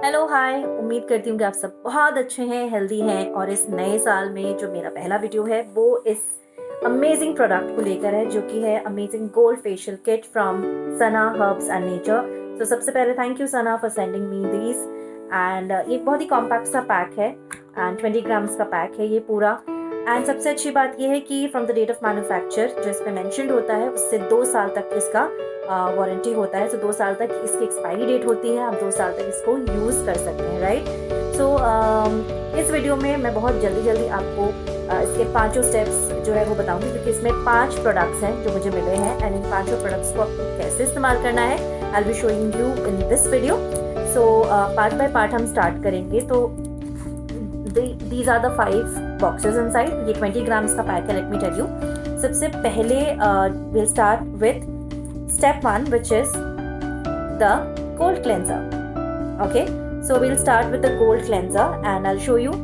Hello hi, उम्मीद करती हूँ कि आप सब बहुत अच्छे हैं, हेल्दी हैं और इस नए साल में जो मेरा पहला वीडियो है वो इस अमेजिंग प्रोडक्ट को लेकर है जो कि है amazing gold facial kit from Sana Herbs and nature. तो सबसे पहले thank you Sana for sending me this. And ये बहुत ही कॉम्पैक्ट सा पैक है एंड 20 ग्राम्स का पैक है ये पूरा। एंड सबसे अच्छी बात ये है कि from the date of manufacture जो इस पर मैंशनड होता है उससे 2 साल तक इसका वारंटी होता है। तो 2 साल तक इसकी एक्सपायरी डेट होती है, आप 2 साल तक इसको यूज़ कर सकते हैं, राइट। सो इस वीडियो में मैं बहुत जल्दी आपको इसके 5 स्टेप्स जो है वो बताऊंगी, क्योंकि इसमें 5 प्रोडक्ट्स हैं जो मुझे मिले हैं एंड इन 5 प्रोडक्ट्स को आपको कैसे इस्तेमाल करना है I will be showing you in this video. So part by part हम स्टार्ट करेंगे। तो these are the 5 boxes inside। ये 20 ग्राम्स का पैक है, लेट मी टेल यू। सबसे पहले we'll start with step 1 which is the gold cleanser। okay, so we'll start with the gold cleanser and I'll show you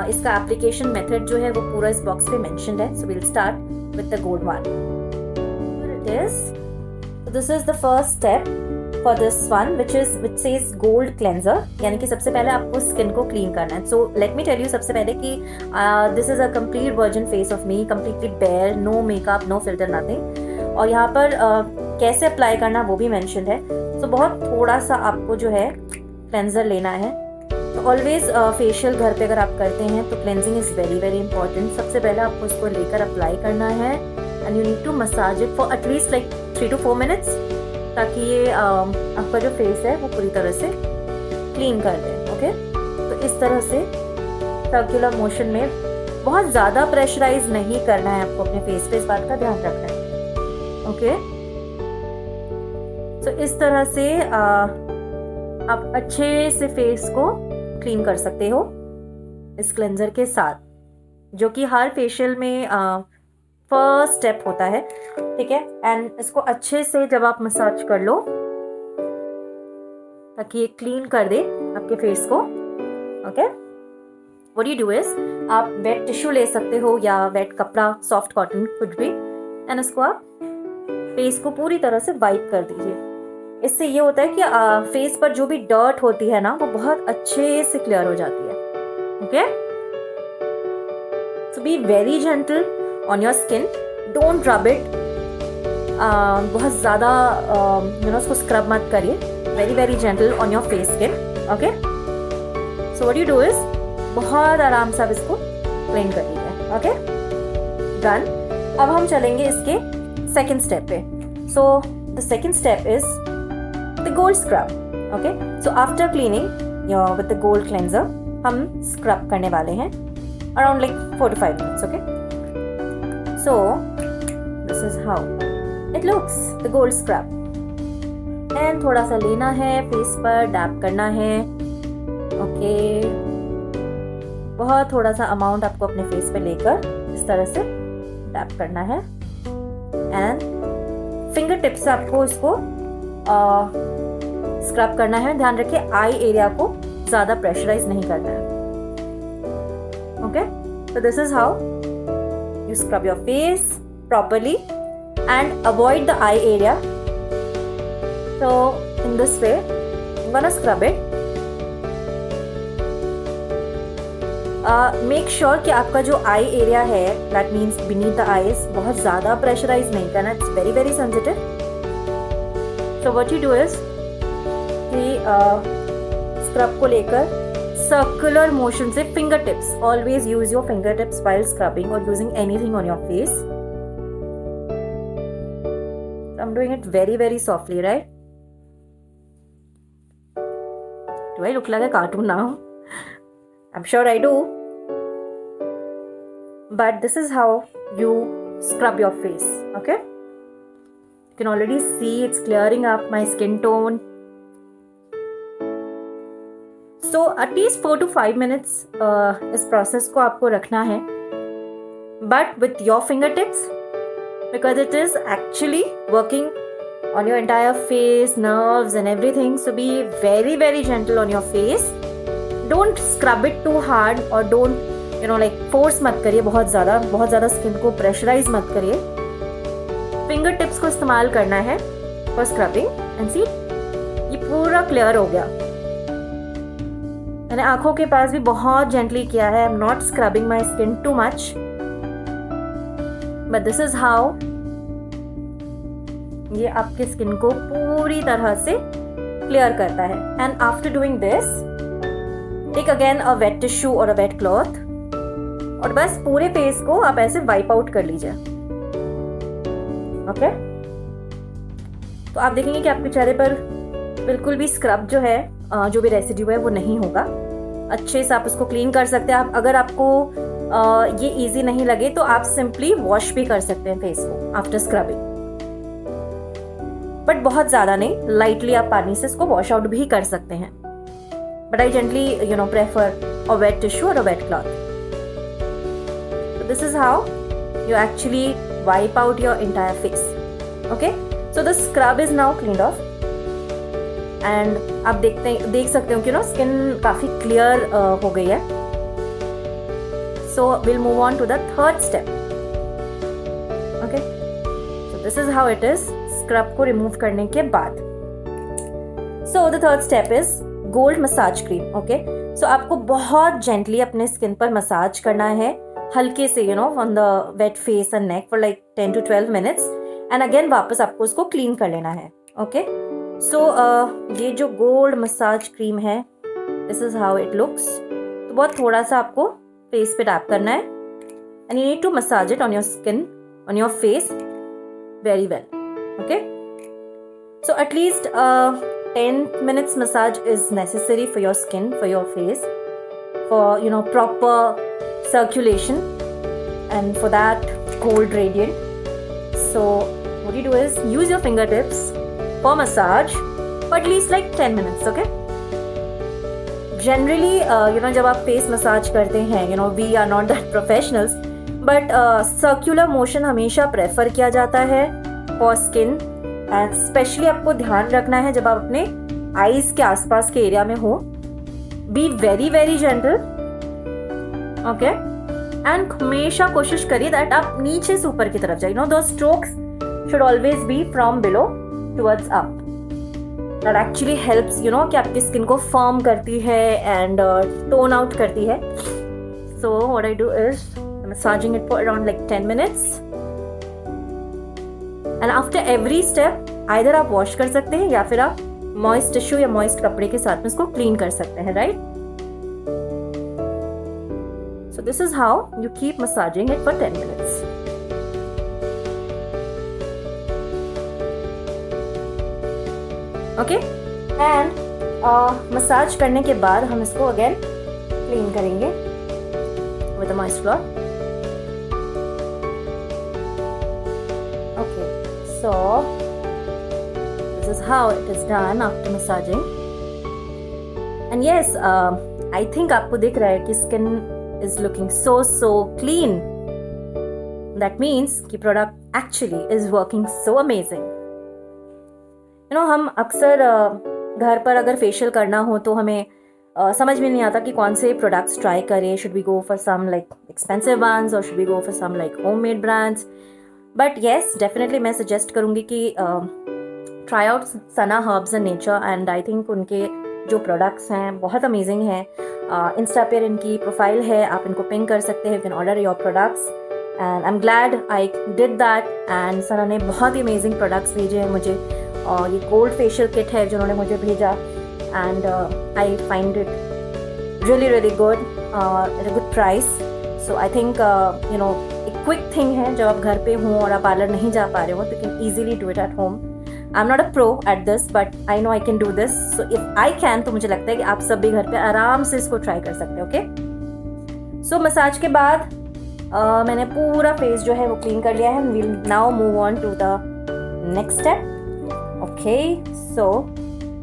इसका application method जो है वो पूरा इस बॉक्स पे mentioned है। so we'll start with the gold one। Here it is। so this is the first step for this one which says gold cleanser, यानी कि सबसे पहले आपको स्किन को क्लीन करना है। So let me tell you सबसे पहले कि this is a complete virgin face of me, completely bare, no makeup, no filter, nothing. और यहाँ पर कैसे अप्लाई करना वो भी मेंशन है। सो बहुत थोड़ा सा आपको जो है क्लेंजर लेना है। तो ऑलवेज फेशियल घर पे अगर आप करते हैं तो क्लेंजिंग इज़ वेरी इंपॉर्टेंट। सबसे पहले आपको इसको लेकर अप्लाई करना है and you need to massage it for at least like 3 to 4 minutes, ताकि ये आपका जो फेस है वो पूरी तरह से क्लीन कर दे। ओके, तो इस तरह से सर्कुलर मोशन में, बहुत ज़्यादा प्रेशराइज नहीं करना है आपको अपने फेस पे, इस बात का ध्यान रखना है। ओके, तो इस तरह से आप अच्छे से फेस को क्लीन कर सकते हो इस क्लेंजर के साथ, जो कि हर फेशियल में फर्स्ट स्टेप होता है, ठीक है। एंड इसको अच्छे से जब आप मसाज कर लो ताकि ये क्लीन कर दे आपके फेस को। Okay, what you do is आप वेट टिश्यू ले सकते हो या वेट कपड़ा, सॉफ्ट कॉटन, कुछ भी, एंड इसको आप फेस को पूरी तरह से वाइप कर दीजिए। इससे ये होता है कि फेस पर जो भी डर्ट होती है ना वो बहुत अच्छे से क्लियर हो जाती है। Okay, so be very gentle on your skin, don't rub it। बहुत ज़्यादा उसको स्क्रब मत करिए। very gentle on your face skin। okay, so what you do is बहुत आराम से आप इसको क्लीन कर लीजिए। okay, done। अब हम चलेंगे इसके सेकेंड स्टेप पे। so the second step is the gold scrub। okay, so after cleaning with the gold cleanser हम स्क्रब करने वाले हैं around like 4 to 5 minutes। okay, so this is how it looks, the gold scrub। and थोड़ा सा लेना है face पर, dab करना है। ओके, बहुत थोड़ा सा अमाउंट आपको अपने फेस पे लेकर इस तरह से डैप करना है एंड फिंगर टिप से आपको इसको स्क्रब करना है। ध्यान रखिए आई एरिया को ज़्यादा प्रेशराइज नहीं करना है। Okay, so this is how you scrub your face properly and avoid the eye area। so in this way I'm gonna scrub it। make sure कि आपका जो eye area है, that means beneath the eyes, बहुत ज़्यादा pressurise नहीं करना, it's very sensitive। so what you do is कि scrub को लेकर सर्कुलर मोशन से finger tips, always use your finger tips while scrubbing और using anything on your face. I am doing it very softly, right. Do I look like a cartoon now? I am sure I do, but this is how you scrub your face। okay, you can already see it's clearing up my skin tone। so at least 4 to 5 minutes इस process को आपको रखना है, but with your fingertips because it is actually working on your entire face, nerves and everything। so be very gentle on your face। don't scrub it too hard or don't like force मत करिए, बहुत ज़्यादा skin को pressurise मत करिए। Finger tips को इस्तेमाल करना है फॉर स्क्रबिंग एंड सी ये पूरा क्लियर हो गया। मैंने आंखों के पास भी बहुत जेंटली किया है. I am not scrubbing my skin too much, but this is how ये आपके स्किन को पूरी तरह से क्लियर करता है. And after doing this, take again a wet tissue और अ वेट क्लॉथ और बस पूरे फेस को आप ऐसे वाइप आउट कर लीजिए. ओके, तो आप देखेंगे कि आपके चेहरे पर बिल्कुल भी स्क्रब जो है, जो भी रेसिड्यू है वो नहीं होगा. अच्छे से आप उसको क्लीन कर सकते हैं. आप अगर आपको ये इजी नहीं लगे तो आप सिंपली वॉश भी कर सकते हैं फेस को आफ्टर स्क्रबिंग, बट बहुत ज़्यादा नहीं, लाइटली आप पानी से इसको वॉश आउट भी कर सकते हैं. But I gently prefer a wet tissue और a wet cloth. So this is how you actually wipe out your entire face. Okay, so the scrub is now cleaned off and आप देख सकते हो कि स्किन काफ़ी clear हो गई है. So we'll move on to the third step. Okay, so this is how it is scrub को remove करने के बाद. So the third step is gold massage cream. Okay, so आपको बहुत gently अपने स्किन पर मसाज करना है, हल्के से on the wait face and neck for like 10 to 12 minutes and again वापस आपको उसको क्लीन कर लेना है. ओके, सो ये जो गोल्ड मसाज क्रीम है, this is how it looks. तो बहुत थोड़ा सा आपको फेस पे टैप करना है and you need to massage it on your skin, on your face very well. Okay, so at least 10 minutes massage is necessary for your skin, for your face, for proper circulation and for that cold radiant. So what you do is use your fingertips for massage for at least like 10 minutes. Okay, generally जब आप face massage करते हैं, we are not that professionals, but circular motion हमेशा prefer किया जाता है for skin. And specially आपको ध्यान रखना है जब आप अपने आईज के आसपास के एरिया में हो, be very very gentle. Okay, and हमेशा कोशिश करिए दैट आप नीचे से ऊपर की तरफ जाइए. दो strokes should always be from below towards up. That actually helps कि आपकी स्किन को फर्म करती है एंड टोन आउट करती है. So what I do is massaging it for around like 10 minutes. And after every step either आप wash कर सकते हैं या फिर आप मॉइस्ट टिश्यू या मॉइस्ट कपड़े के साथ में इसको क्लीन कर सकते हैं. Right, so this is how you keep massaging it for 10 minutes. Okay, and massage करने के बाद हम इसको अगेन क्लीन करेंगे with a moist cloth. So this is how it is done after massaging. And yes, I think आपको दिख रहा है कि skin is looking so clean. That means कि product actually is working so amazing. हम अक्सर घर पर अगर फेशियल करना हो तो हमें समझ में नहीं आता कि कौन से प्रोडक्ट्स ट्राई करें. should we go for some like expensive ones or should we go for some like homemade brands? But yes, definitely मैं सजेस्ट करूँगी कि try out Sana Herbs and nature. And I think उनके जो products हैं बहुत amazing हैं. Insta पर इनकी प्रोफाइल है, आप इनको पिंग कर सकते हैं. You can order your products and I am glad I did that. And Sana ने बहुत ही अमेजिंग प्रोडक्ट्स भेजे हैं मुझे. और ये गोल्ड फेशियल किट है जो उन्होंने मुझे भेजा and I find it really good at a good price. So I think एक क्विक थिंग है, जब आप घर पे हों और आप पार्लर नहीं जा पा रहे हो तो can easily do it at home. I am not a pro at this but I know I can do this. So if I can, तो मुझे लगता है कि आप सब भी घर पे आराम से इसको ट्राई कर सकते हैं. ओके, सो मसाज के बाद मैंने पूरा फेस जो है वो क्लीन कर लिया है. We'll now move on to the next step. Okay, so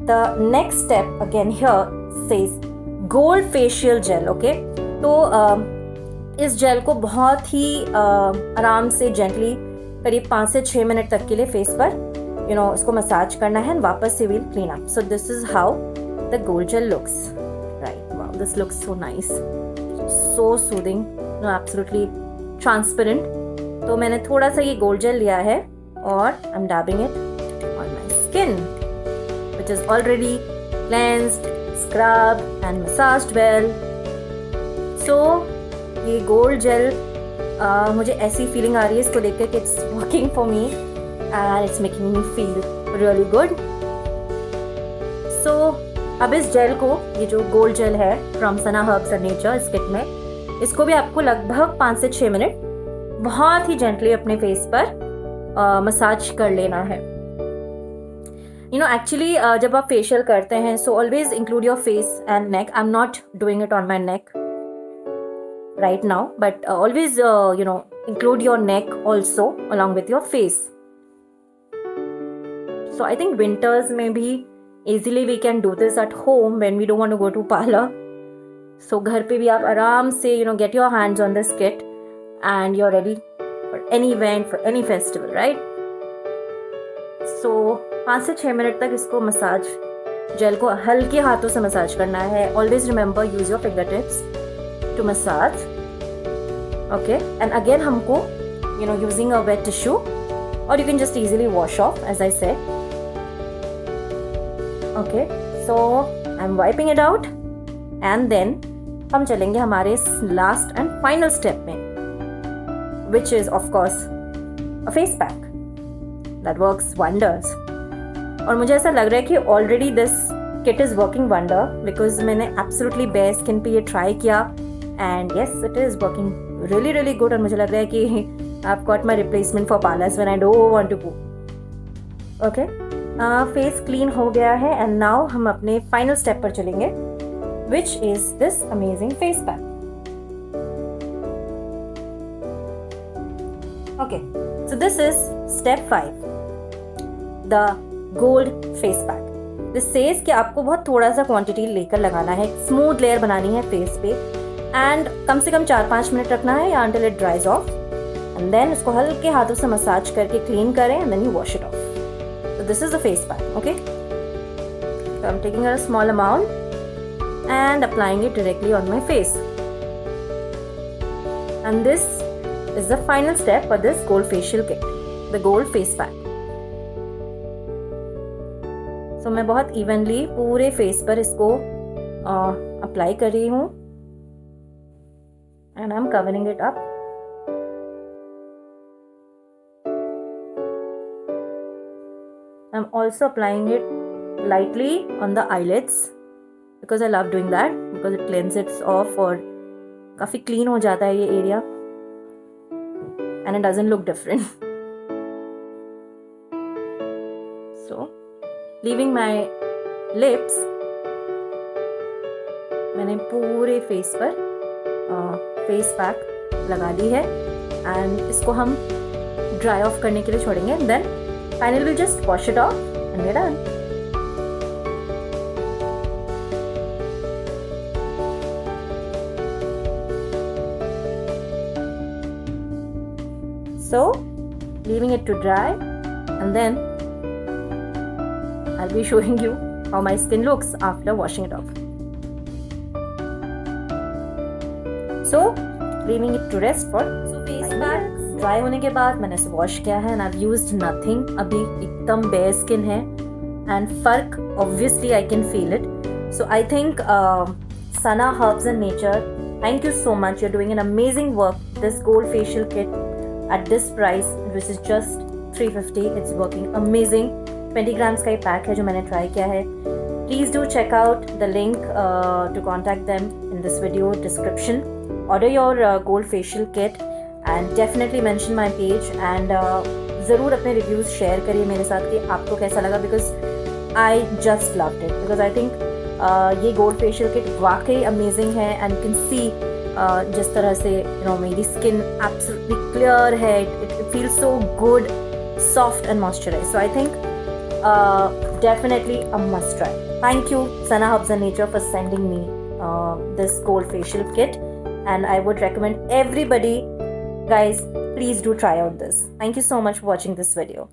the next step again here says gold facial gel. Okay, तो इस जेल को बहुत ही आराम से जेंटली करीब 5 से 6 मिनट तक के लिए फेस पर इसको मसाज करना है एंड वापस से we'll clean up. So this is how the gold gel looks. Right, wow, this looks so nice, so soothing, absolutely transparent. तो मैंने थोड़ा सा ये गोल्ड जेल लिया है और I am dabbing it on my skin which is already cleansed, scrubbed and massaged well. So ये gold gel मुझे ऐसी फीलिंग आ रही है इसको देखकर कि it's working for me and it's making me feel really good. So अब इस जेल को, ये जो गोल्ड जेल है from Sana Herbs and Nature इस किट में, इसको भी आपको लगभग 5 से 6 मिनट बहुत ही जेंटली अपने फेस पर मसाज कर लेना है. यू नो एक्चुअली जब आप फेशियल करते हैं so always include your face and neck. I am not doing it on my neck right now, but always include your neck also along with your face. So I think winters maybe easily we can do this at home when we don't want to go to parlor. So घर पे भी आप आराम से get your hands on this kit and you're ready for any event, for any festival, right? So 5 से 6 minute तक इसको massage, jail को हल्के हाथों से मसाज करना है. Always remember use your fingertips to massage. Okay, and again हमको using a wet tissue or you can just easily wash off as I said. Okay, so I'm wiping it out and then हम चलेंगे हमारे last and final step में, which is of course a face pack that works wonders. और मुझे ऐसा लग रहा है कि already this kit is working wonder because मैंने absolutely bare skin पे ये try किया and yes it is working really really good. और मुझे लग रहा है कि I've got my replacement for parlors when I don't want to go. Okay, face clean हो गया है and now हम अपने final step पर चलेंगे which is this amazing face pack. Okay, so this is step 5, the gold face pack. This says कि आपको बहुत थोड़ा सा क्वांटिटी लेकर लगाना है, स्मूथ लेयर बनानी है फेस पे एंड कम से कम 4-5 मिनट रखना है या until it dries off and then उसको हल्के हाथों से मसाज करके क्लीन करें and then you wash it off. So this is the face pack. Okay, so I'm taking a small amount and applying it directly on my face and this is the final step for this gold facial kit, the gold face pack. So मैं बहुत evenly पूरे face पर इसको apply कर रही हूँ and I'm covering it up. I'm also applying it lightly on the eyelids because I love doing that because it cleanses it off और काफ़ी clean हो जाता है ये area and it doesn't look different. So leaving my lips, मैंने पूरे face पर face pack लगा ली है एंड इसको हम ड्राई ऑफ करने के लिए छोड़ेंगे and then finally will just wash it off and we are done. So leaving it to dry and then I'll be showing you how my skin looks after washing it off. So leaving it to rest for face pack dry होने के बाद मैंने इसे wash किया है and I used nothing. अभी एकदम bear skin है एंड फर्क obviously I can feel it. So I think Sana Herbs and Nature, thank you so much. You're doing an amazing work. This gold facial kit at this price, which is just $350, it's working amazing. 20 grams का ये pack है जो मैंने try किया है. Please do check out the link to contact them in this video description. Order your gold facial kit and definitely mention my page and ज़रूर अपने reviews share करिए मेरे साथ कि आपको कैसा लगा, because I just loved it. Because I think ये गोल्ड फेशियल किट वाकई अमेजिंग है एंड यू कैन सी जिस तरह से मेरी स्किन एब्सोल्युटली क्लियर है. It feels so good, soft and moisturise. So I think definitely a must try. Thank you Sana Herbs and Nature for sending me this gold facial kit and I would recommend everybody, guys, please do try out this. Thank you so much for watching this video.